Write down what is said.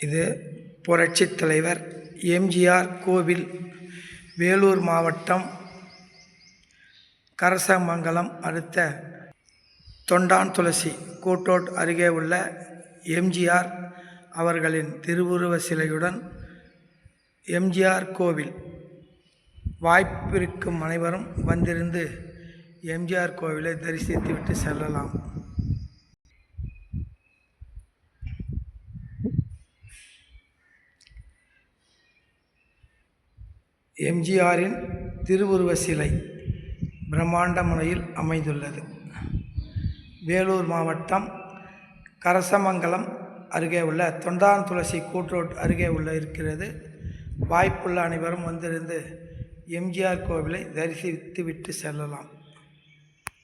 இது புரட்சித் தலைவர் எம்ஜிஆர் கோவில், வேலூர் மாவட்டம் கரசமங்கலம் அடுத்த தொண்டான்துளசி கூட்டோட் அருகே உள்ள எம்ஜிஆர் அவர்களின் திருவுருவ சிலையுடன் எம்ஜிஆர் கோவில். வாய்ப்பிருக்கும் அனைவரும் வந்திருந்து எம்ஜிஆர் கோவிலை தரிசித்துவிட்டு செல்லலாம். எம்ஜிஆரின் திருவுருவ சிலை பிரம்மாண்ட முறையில் அமைந்துள்ளது. வேலூர் மாவட்டம் கரசமங்கலம் அருகே உள்ள தொண்டான்துளசி கூட்டோட் அருகே இருக்கிறது. வாய்ப்புள்ள அனைவரும் வந்திருந்து எம்ஜிஆர் கோவிலை தரிசித்து விட்டு செல்லலாம்.